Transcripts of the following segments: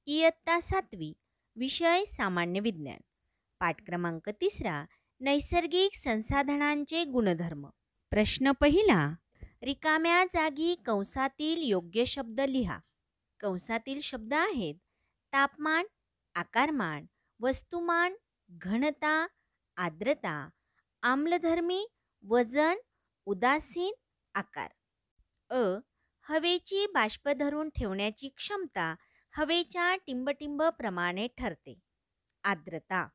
इयत्ता 7वी, विषय सामान्य विज्ञान, पाठ क्रमांक 3, नैसर्गिक संसाधनांचे गुणधर्म. प्रश्न पहिला, रिकाम्या जागी कंसातील योग्य शब्द लिहा. कंसातील शब्द आहेत तापमान, आकारमान, वस्तुमान, घनता, आर्द्रता, आम्लधर्मी, वजन, उदासीन, आकार. अ. हवेची बाष्प धरून ठेवण्याची क्षमता हवेच्या टिंबटिंब प्रमाणे ठरते. आर्द्रता.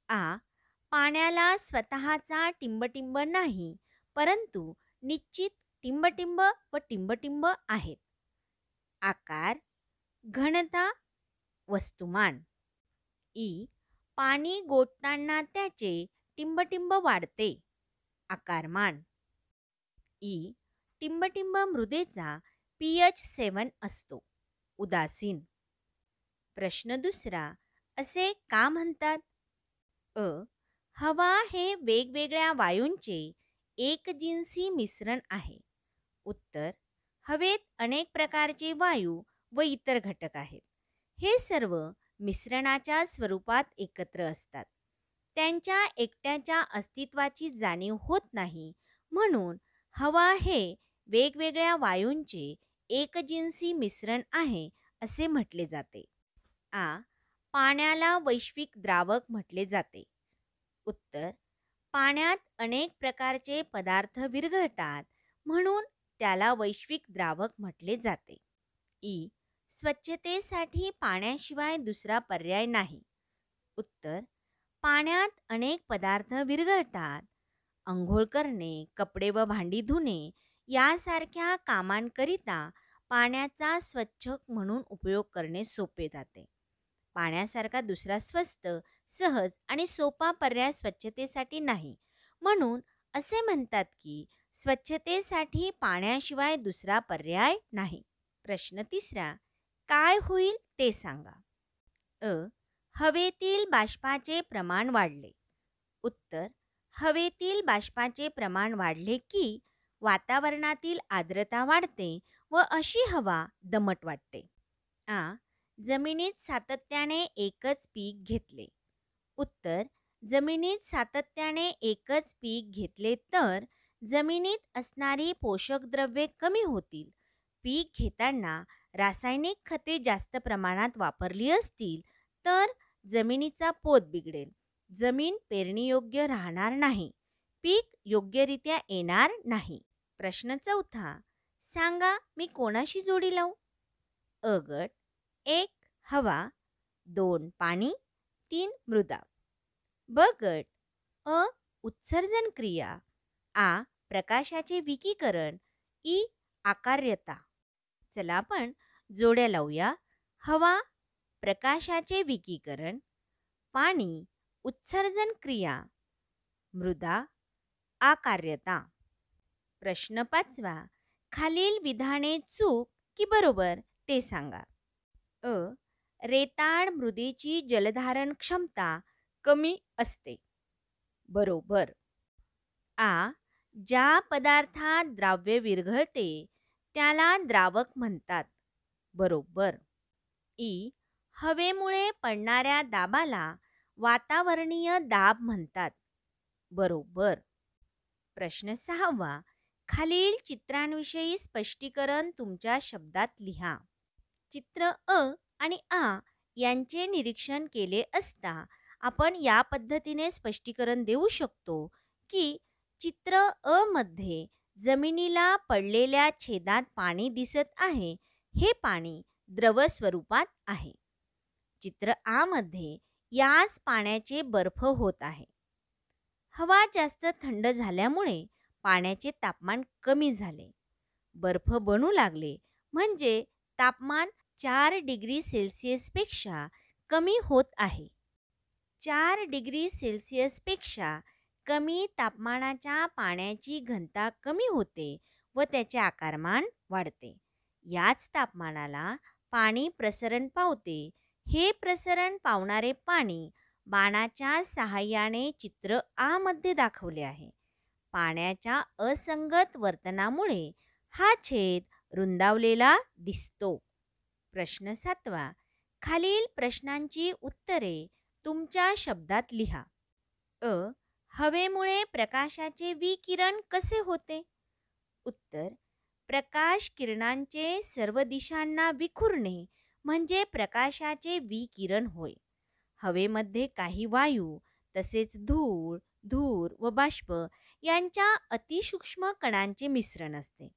आ. पाण्याला स्वतःचा टिंबटिंब नाही, परंतु निश्चित टिंबटिंब व टिंबटिंब आहेत. आकार. घनता, वस्तुमान. ई. पाणी गोठताना त्याचे टिंबटिंब वाढते. आकारमान. ई. टिंबटिंब मृदेचा pH 7 असतो. उदासीन. प्रश्न दुसरा, असे का म्हणतात? अ. हवा हे वेगवेगळ्या वायूंचे एकजिन्सी मिश्रण आहे. उत्तर. हवेत अनेक प्रकारचे वायू व इतर घटक आहेत. हे सर्व मिश्रणाच्या स्वरूपात एकत्र असतात. त्यांच्या एकट्याच्या अस्तित्वाची जाणीव होत नाही, म्हणून हवा हे वेगवेगळ्या वायूंचे एकजिन्सी मिश्रण आहे असे म्हटले जाते. आ. पाण्याला वैश्विक द्रावक म्हटले जाते. उत्तर. पाण्यात अनेक प्रकारचे पदार्थ विरघळतात, म्हणून त्याला वैश्विक द्रावक म्हटले जाते. ई. स्वच्छतेसाठी पाण्याशिवाय दुसरा पर्याय नाही. उत्तर. पाण्यात अनेक पदार्थ विरघळतात. अंघोळ करणे, कपडे व भांडी धुणे यासारख्या कामांकरिता पाण्याचा स्वच्छ म्हणून उपयोग करणे सोपे जाते. पाण्यासारखा दुसरा स्वस्त, सहज आणि सोपा पर्याय स्वच्छतेसाठी नाही, म्हणून असे म्हणतात की स्वच्छतेसाठी पाण्याशिवाय दुसरा पर्याय नाही. प्रश्न तिसरा, काय होईल ते सांगा. अ. हवेतील बाष्पाचे प्रमाण वाढले. उत्तर. हवेतील बाष्पाचे प्रमाण वाढले की वातावरणातील आर्द्रता वाढते व अशी हवा दमट वाटते. आ. जमिनीत सातत्याने एकच पीक घेतले. उत्तर. जमिनीत सातत्याने एकच पीक घेतले तर जमिनीत असणारी पोषक द्रव्ये कमी होतील. पीक घेताना रासायनिक खते जास्त प्रमाणात वापरली असतील तर जमिनीचा पोत बिघडेल. जमीन पेरणीयोग्य राहणार नाही. पीक योग्यरित्या येणार नाही. प्रश्न चौथा, सांगा मी कोणाशी जोडी लावू? अ गट. 1. हवा, 2. पाणी, 3. मृदा. ब गट. अ. उत्सर्जन क्रिया, आ. प्रकाशाचे विकिरण, ई. आकार्यता. चला आपण जोड्या लावूया. हवा, प्रकाशाचे विकिरण, पाणी, उत्सर्जन क्रिया, मृदा, आकार्यता. प्रश्न 5, खालील विधाने चूक की बरोबर ते सांगा. अ. रेताड मृदेची जलधारण क्षमता कमी असते. बरोबर. आ. ज्या पदार्थात द्राव्य विरघळते त्याला द्रावक म्हणतात. बरोबर. ई. हवेमुळे पडणाऱ्या दाबाला वातावरणीय दाब म्हणतात. बरोबर. प्रश्न 6, खालील चित्रांविषयी स्पष्टीकरण तुमच्या शब्दात लिहा. चित्र अ आणि आ यांचे निरीक्षण केले असता आपण या पद्धतीने स्पष्टीकरण देऊ शकतो की चित्र अ मध्ये जमिनीला पडलेल्या छेदात पाणी दिसत आहे. हे पाणी द्रव स्वरूपात आहे. चित्र आ मध्ये याच पाण्याचे बर्फ होत आहे. हवा जास्त थंड झाल्यामुळे पाण्याचे तापमान कमी झाले. बर्फ बनू लागले म्हणजे तापमान 4 डिग्री सेल्सिअस पेक्षा कमी होत आहे. 4 डिग्री सेल्सिअस पेक्षा कमी तापमानाच्या पाण्याची घनता कमी होते व त्याचे आकारमान वाढते. याच तापमानाला पाणी प्रसरण पावते. हे प्रसरण पावणारे पाणी बाणाच्या सहाय्याने चित्र आ मध्ये दाखवले आहे. पाण्याच्या असंगत वर्तनामुळे हा छेद रुंदावलेला दिसतो. प्रश्न 7, खालील प्रश्नांची उत्तरे तुमच्या शब्दात लिहा. अ. हवेमुळे प्रकाशाचे विकिरण कसे होते? उत्तर. प्रकाश किरणांचे सर्व दिशांना विखुरणे म्हणजे प्रकाशाचे विकिरण होय. हवेमध्ये काही वायू तसेच धूळ, धूर व बाष्प यांच्या अतिसूक्ष्म कणांचे मिश्रण असते.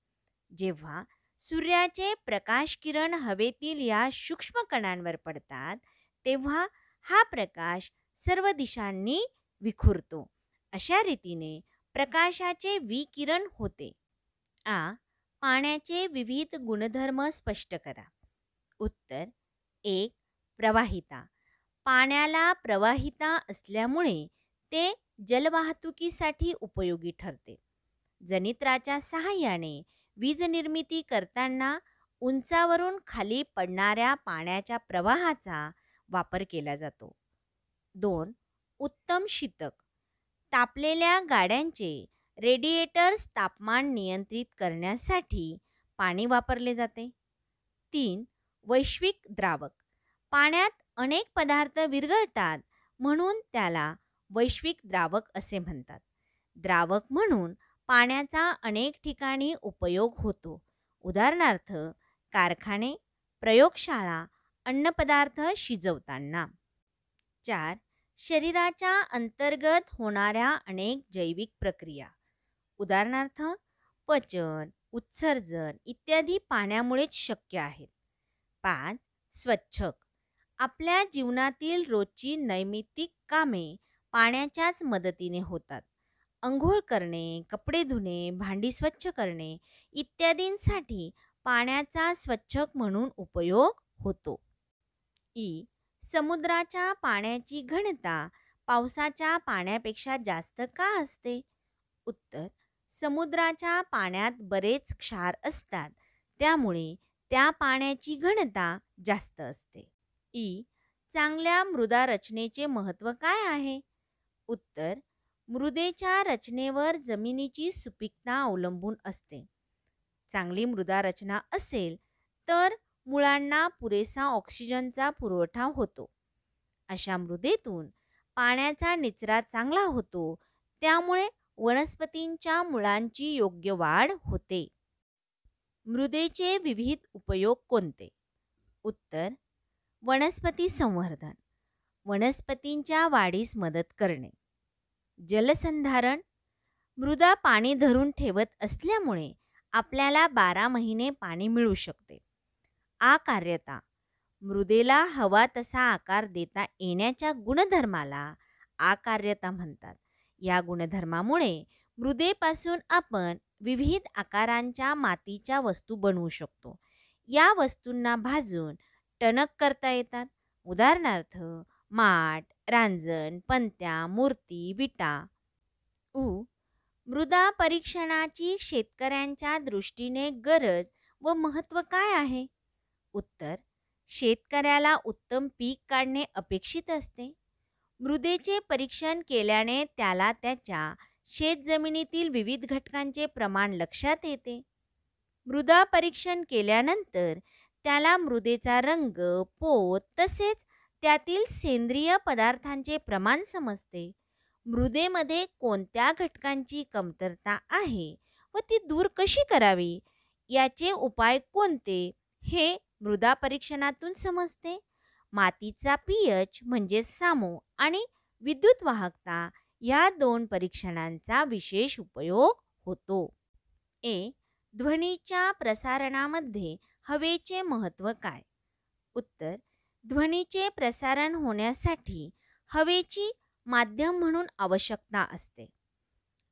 जेव्हा सूर्याचे प्रकाश किरण हवेतील या सूक्ष्म कणांवर पडतात तेव्हा हा प्रकाश सर्व दिशांनी विखुरतो. अशा रीतीने प्रकाशाचे विकिरण होते. आ. पाण्याचे विविध गुणधर्म स्पष्ट करा. उत्तर. 1. प्रवाहिता. पाण्याला प्रवाहिता असल्यामुळे ते जलवाहतुकीसाठी उपयोगी ठरते. जनित्राच्या सहाय्याने वीज निर्मिती करताना उंचावरून खाली पडणाऱ्या पाण्याच्या प्रवाहाचा वापर केला जातो. 2. उत्तम शीतक. तापलेल्या गाड्यांचे रेडिएटर्स तापमान नियंत्रित करण्यासाठी पाणी वापरले जाते. 3. वैश्विक द्रावक. पाण्यात अनेक पदार्थ विरघळतात म्हणून त्याला वैश्विक द्रावक असे म्हणतात. द्रावक म्हणून पाण्याचा अनेक ठिकाणी उपयोग होतो. उदाहरणार्थ कारखाने, प्रयोगशाळा, अन्नपदार्थ शिजवताना. 4. शरीराच्या अंतर्गत होणाऱ्या अनेक जैविक प्रक्रिया उदाहरणार्थ पचन, उत्सर्जन इत्यादी पाण्यामुळेच शक्य आहेत. 5. स्वच्छक. आपल्या जीवनातील रोजची नैमित्तिक कामे पाण्याच्याच मदतीने होतात. अंघोळ करणे, कपडे धुणे, भांडी स्वच्छ करणे इत्यादींसाठी पाण्याचा स्वच्छक म्हणून उपयोग होतो. ई. समुद्राच्या पाण्याची घनता पावसाच्या पाण्यापेक्षा जास्त का असते? उत्तर. समुद्राच्या पाण्यात बरेच क्षार असतात त्यामुळे त्या पाण्याची घनता जास्त असते. ई. चांगल्या मृदा रचनेचे महत्त्व काय आहे? उत्तर. मृदेच्या रचनेवर जमिनीची सुपीकता अवलंबून असते. चांगली मृदा रचना असेल तर मुळांना पुरेसा ऑक्सिजनचा पुरवठा होतो. अशा मृदेतून पाण्याचा निचरा चांगला होतो त्यामुळे वनस्पतींच्या मुळांची योग्य वाढ होते. मृदेचे विविध उपयोग कोणते? उत्तर. वनस्पती संवर्धन. वनस्पतींच्या वाढीस मदत करणे. जलसंधारण. मृदा पाणी धरून ठेवत असल्यामुळे आपल्याला 12 महिने पाणी मिळू शकते. आकार्यता. मृदेला हवा तसा आकार देता येण्याच्या गुणधर्माला आकार्यता म्हणतात. या गुणधर्मामुळे मृदेपासून आपण विविध आकारांच्या मातीच्या वस्तू बनवू शकतो. या वस्तूंना भाजून टणक करता येतात. उदाहरणार्थ माठ, रांजण, पंत्या, मूर्ती, विटा. उ. मृदा परीक्षणाची शेतकऱ्यांच्या दृष्टीने गरज व महत्त्व काय आहे? उत्तर. शेतकऱ्याला उत्तम पीक काढणे अपेक्षित असते. मृदेचे परीक्षण केल्याने त्याला त्याच्या शेतजमिनीतील विविध घटकांचे प्रमाण लक्षात येते. मृदा परीक्षण केल्यानंतर त्याला मृदेचा रंग, पोत तसेच त्यातील सेंद्रिय पदार्थांचे प्रमाण समजते. मृदेमध्ये कोणत्या घटकांची कमतरता आहे व ती दूर कशी करावी याचे उपाय कोणते हे मृदा परीक्षणातून समजते. मातीचा pH म्हणजे सामो आणि विद्युत वाहकता या 2 परीक्षणांचा विशेष उपयोग होतो. ए. ध्वनीच्या प्रसारणामध्ये हवेचे महत्त्व काय? उत्तर. ध्वनीचे प्रसारण होण्यासाठी हवेची माध्यम म्हणून आवश्यकता असते.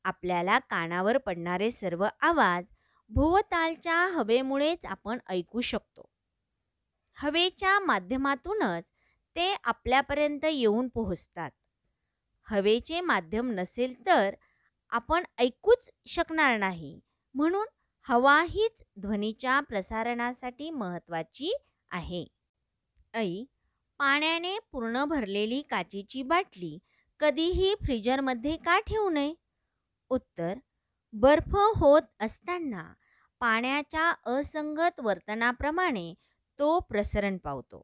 आपल्याला कानावर पडणारे सर्व आवाज भोवतालच्या हवेमुळेच आपण ऐकू शकतो. हवेच्या माध्यमातूनच ते आपल्यापर्यंत येऊन पोहोचतात. हवेचे माध्यम नसेल तर आपण ऐकूच शकणार नाही. म्हणून हवा हीच ध्वनीच्या प्रसारणासाठी महत्त्वाची आहे. ऐ. पाण्याने पूर्ण भरलेली काचेची बाटली कधीही फ्रीजरमध्ये का ठेवू नये? उत्तर. बर्फ होत असताना पाण्याच्या असंगत वर्तनाप्रमाणे तो प्रसरण पावतो.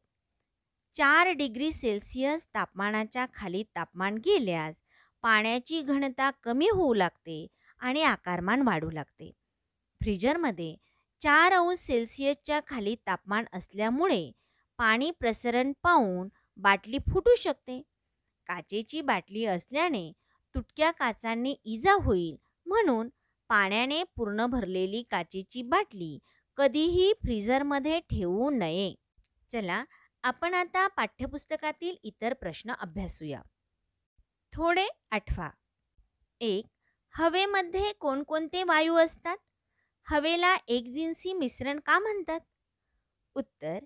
4 डिग्री सेल्सिअस तापमानाच्या खाली तापमान गेल्यास पाण्याची घनता कमी होऊ लागते आणि आकारमान वाढू लागते. फ्रीजरमध्ये 4 अंश सेल्सिअसच्या खाली तापमान असल्यामुळे पाणी प्रसरण पावून बाटली फुटू शकते. काचेची बाटली असल्याने तुटक्या काचांनी इजा होईल, म्हणून पाण्याने पूर्ण भरलेली काचेची बाटली कधीही फ्रीझरमध्ये ठेवू नये. चला, आपण आता पाठ्यपुस्तकातील इतर प्रश्न अभ्यासूया. थोडे आठवा. 1. हवेमध्ये कोणकोणते वायू असतात? हवेला एकजिन्सी मिश्रण का म्हणतात? उत्तर: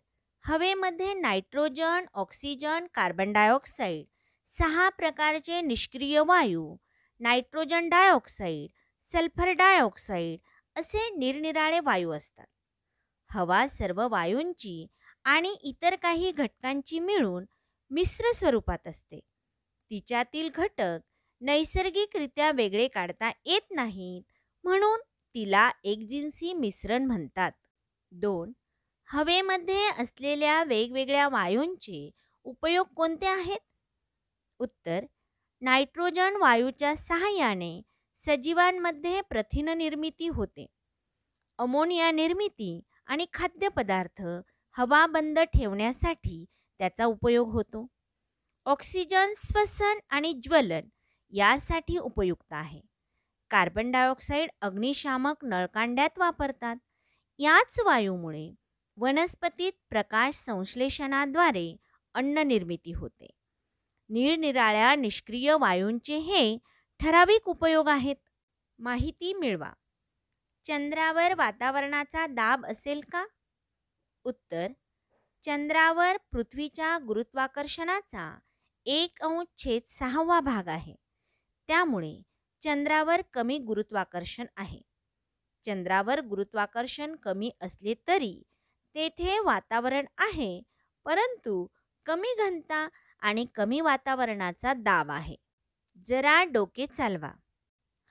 हवेमध्ये नायट्रोजन, ऑक्सिजन, कार्बन डायऑक्साईड 6 प्रकारचे निष्क्रिय वायू, नायट्रोजन डायऑक्साईड, सल्फर डायऑक्साईड असे निरनिराळे वायू असतात. हवा सर्व वायूंची आणि इतर काही घटकांची मिळून मिश्र स्वरूपात असते. तिच्यातील घटक नैसर्गिकरित्या वेगळे काढता येत नाहीत, म्हणून तिला एकजिन्सी मिश्रण म्हणतात. 2. हवेमध्ये असलेल्या वेगवेगळ्या वायूंचे उपयोग कोणते आहेत? उत्तर: नायट्रोजन वायूच्या सहाय्याने सजीवांमध्ये प्रथिन निर्मिती होते. अमोनिया निर्मिती आणि खाद्यपदार्थ हवाबंद ठेवण्यासाठी त्याचा उपयोग होतो. ऑक्सिजन श्वसन आणि ज्वलन यासाठी उपयुक्त आहे. कार्बन डायऑक्साईड अग्निशामक नळकांड्यात वापरतात. याच वायूमुळे वनस्पतीत प्रकाश संश्लेषणाद्वारे अन्न निर्मिती होते. निरनिराळ्या निष्क्रिय वायूंचे हे ठराविक उपयोग आहेत. माहिती मिळवा. चंद्रावर वातावरणाचा दाब असेल का? उत्तर: चंद्रावर पृथ्वीच्या गुरुत्वाकर्षणाचा 1/6 भाग आहे. त्यामुळे चंद्रावर कमी गुरुत्वाकर्षण आहे. चंद्रावर गुरुत्वाकर्षण कमी असले तरी तेथे वातावरण आहे, परंतु कमी घनता आणि कमी वातावरणाचा दाब आहे. जरा डोके चालवा.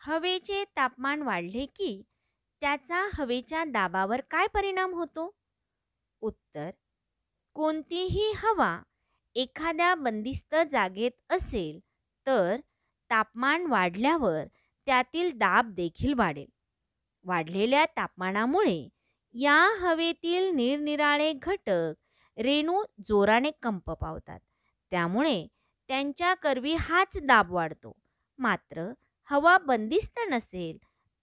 हवेचे तापमान वाढले की त्याचा हवेच्या दाबावर काय परिणाम होतो? उत्तर: कोणतीही हवा एखाद्या बंदिस्त जागेत असेल तर तापमान वाढल्यावर त्यातील दाब देखील वाढेल. वाढलेल्या तापमानामुळे या हवेतील निरनिराळे घटक रेणू जोराने कंप पावतात. त्यामुळे त्यांच्या करवी हाच दाब वाढतो. मात्र हवा बंदिस्त नसेल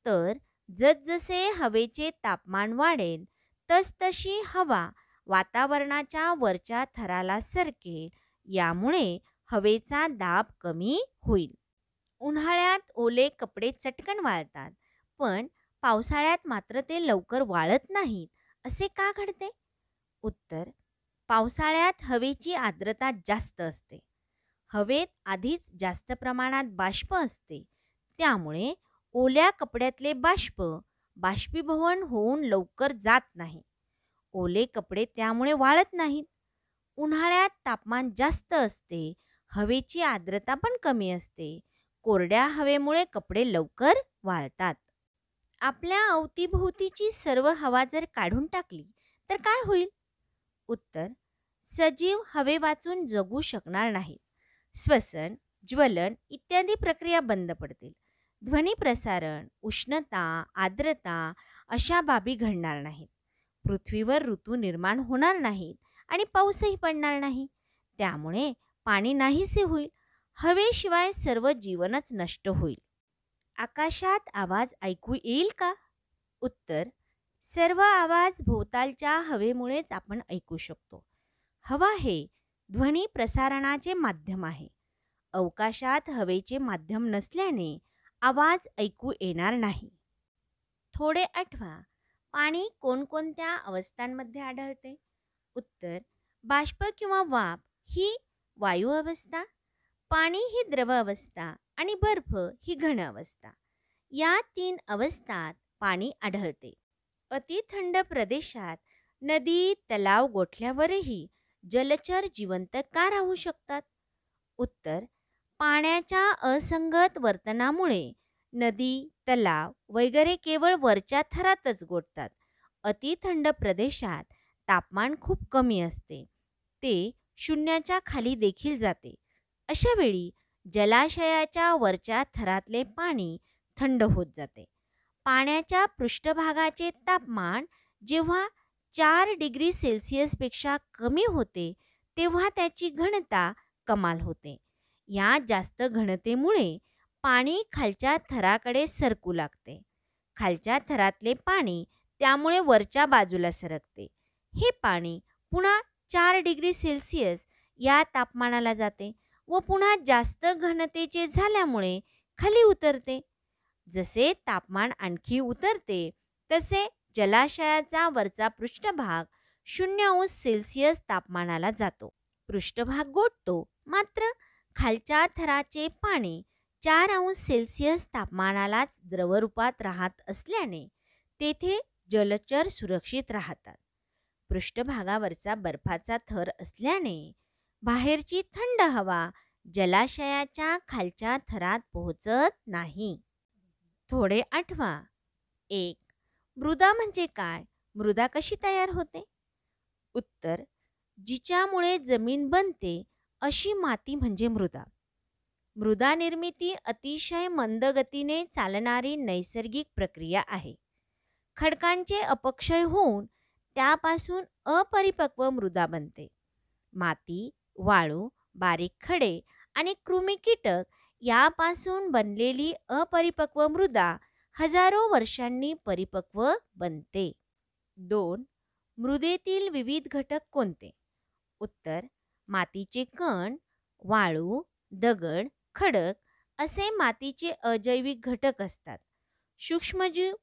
तर जसजसे हवेचे तापमान वाढेल तसतशी हवा वातावरणाच्या वरच्या थराला सरकेल. यामुळे हवेचा दाब कमी होईल. उन्हाळ्यात ओले कपडे चटकन वाळतात, पण पावसाळ्यात मात्र ते लवकर वाळत नाहीत. असे का घडते? उत्तर: पावसाळ्यात हवेची आर्द्रता जास्त असते. हवेत आधीच जास्त प्रमाणात बाष्प असते. त्यामुळे ओल्या कपड्यातले बाष्प बाष्पीभवन होऊन लवकर जात नाही. ओले कपडे त्यामुळे वाळत नाहीत. उन्हाळ्यात तापमान जास्त असते, हवेची आर्द्रता पण कमी असते. कोरड्या हवेमुळे कपडे लवकर वाळतात. आपल्या अवतीभोवतीची सर्व हवा जर काढून टाकली तर काय होईल? उत्तर: सजीव हवे वाचून जगू शकणार नाहीत. श्वसन, ज्वलन इत्यादी प्रक्रिया बंद पडतील. ध्वनी प्रसारण, उष्णता, आर्द्रता अशा बाबी घडणार नाहीत. पृथ्वीवर ऋतू निर्माण होणार नाहीत आणि पाऊसही पडणार नाही. त्यामुळे पाणी नाहीसे होईल. हवेशिवाय सर्व जीवनच नष्ट होईल. आकाशात आवाज ऐकू येईल का? उत्तर: सर्व आवाज भोवतालच्या हवेमुळेच आपण ऐकू शकतो. हवा हे ध्वनी प्रसारणाचे माध्यम आहे. अवकाशात हवेचे माध्यम नसल्याने आवाज ऐकू येणार नाही. थोडे आठवा. पाणी कोणकोणत्या अवस्थांमध्ये आढळते? उत्तर: बाष्प किंवा वाफ ही वायू अवस्था, पाणी ही द्रव अवस्था आणि बर्फ ही घन अवस्था. या 3 अवस्थात पाणी आढळते. अतिथंड प्रदेशात नदी, तलाव, गोठल्यावरही जलचर जिवंत का राहू शकतात? उत्तर: पाण्याच्या असंगत वर्तनामुळे नदी, तलाव वगैरे केवळ वरच्या थरातच गोठतात. अतिथंड प्रदेशात तापमान खूप कमी असते. ते शून्याच्या खाली देखील जाते. अशा वेळी जलाशयाच्या वरच्या थरातले पाणी थंड होत जाते. पाण्याच्या पृष्ठभागाचे तापमान जेव्हा 4 डिग्री सेल्सिअसपेक्षा कमी होते तेव्हा त्याची घनता कमाल होते. या जास्त घनतेमुळे पाणी खालच्या थराकडे सरकू लागते. खालच्या थरातले पाणी त्यामुळे वरच्या बाजूला सरकते. हे पाणी पुन्हा 4 डिग्री सेल्सिअस या तापमानाला जाते व पुन्हा जास्त घनतेचे झाल्यामुळे खाली उतरते. जसे तापमान आणखी उतरते तसे जलाशयाचा वरचा पृष्ठभाग 0 अंश सेल्सिअस तापमानाला जातो. पृष्ठभाग गोठतो, मात्र खालच्या थराचे पाणी 4 अंश सेल्सिअस तापमानालाच द्रवरूपात राहत असल्याने तेथे जलचर सुरक्षित राहतात. पृष्ठभागावरचा बर्फाचा थर असल्याने बाहेरची थंड हवा जलाशयाच्या खालच्या थरात पोहोचत नाही. थोडे आठवा. 1. मृदा म्हणजे काय? मृदा कशी तयार होते? उत्तर: जिच्यामुळे जमीन बनते अशी माती म्हणजे मृदा. मृदा निर्मिती अतिशय मंद गतीने चालणारी नैसर्गिक प्रक्रिया आहे. खडकांचे अपक्षय होऊन त्यापासून अपरिपक्व मृदा बनते. माती, वाळू, बारीक खडे आणि कृमी कीटक यापासून बनलेली अपरिपक्व मृदा हजारो वर्षांनी परिपक्व बनते. 2. मृदेतील विविध घटक कोणते? उत्तर: मातीचे कण, वाळू, दगड, खडक असे मातीचे अजैविक घटक असतात. सूक्ष्मजीव,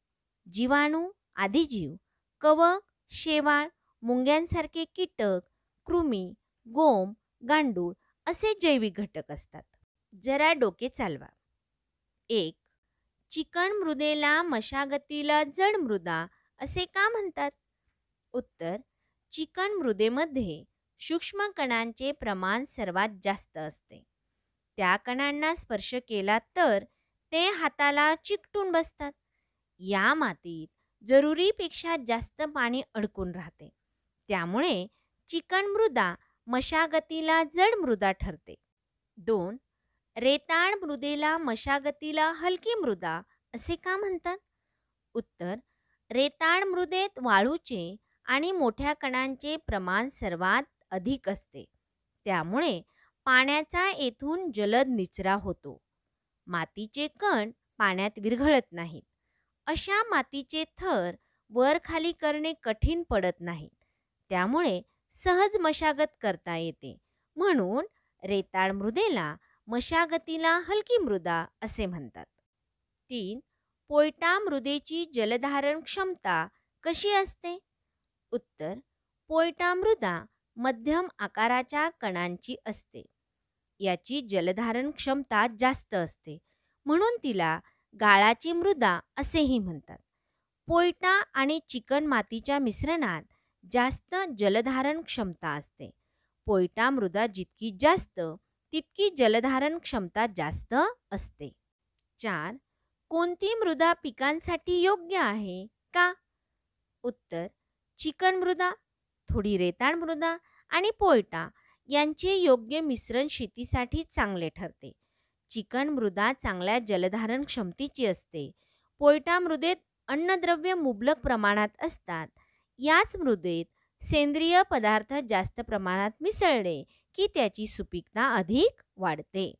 जीवाणू, आदिजीव, कवक, शेवाळ, मुंग्यांसारखे कीटक, कृमी, गोम, गांडूळ असे जैविक घटक असतात. जरा डोके चालवा. 1. चिकण मृदेला मशागतीला जड मृदा असे का म्हणतात? उत्तर: चिकण मृदेमध्ये सूक्ष्म कणांचे प्रमाण सर्वात जास्त असते. त्या कणांना स्पर्श केला तर ते हाताला चिकटून बसतात. या मातीत जरुरीपेक्षा जास्त पाणी अडकून राहते. त्यामुळे चिकण मृदा मशागतीला जड मृदा ठरते. 2. रेताळ मृदेला मशागतीला हलकी मृदा असे का म्हणतात? उत्तर: रेताळ मृदेत वाळूचे आणि मोठ्या कणांचे प्रमाण सर्वात अधिक असते. त्यामुळे पाण्याचा येथून जलद निचरा होतो. मातीचे कण पाण्यात विरघळत नाहीत. अशा मातीचे थर वर खाली करणे कठीण पडत नाहीत. त्यामुळे सहज मशागत करता येते. म्हणून रेताळ मृदेला मशागतीला हलकी मृदा असे म्हणतात. 3. पोयटा मृदेची जलधारण क्षमता कशी असते? उत्तर: पोयटा मृदा मध्यम आकाराच्या कणांची असते. याची जलधारण क्षमता जास्त असते, म्हणून तिला गाळाची मृदा असेही म्हणतात. पोयटा आणि चिकण मातीच्या मिश्रणात जास्त जलधारण क्षमता असते. पोयटा मृदा जितकी जास्त तितकी जलधारण क्षमता जास्त असते. 4. कोणती मृदा पिकांसाठी योग्य आहे का? उत्तर: चिकण मृदा, थोडी रेताळ मृदा आणि पोयटा यांचे योग्य मिश्रण शेतीसाठी चांगले ठरते. चिकण मृदा चांगल्या जलधारण क्षमतेची असते. पोयटा मृदेत अन्नद्रव्य मुबलक प्रमाणात असतात. याच मृदेत सेंद्रिय पदार्थ जास्त प्रमाणात मिसळले की त्याची सुपीकता अधिक वाढते.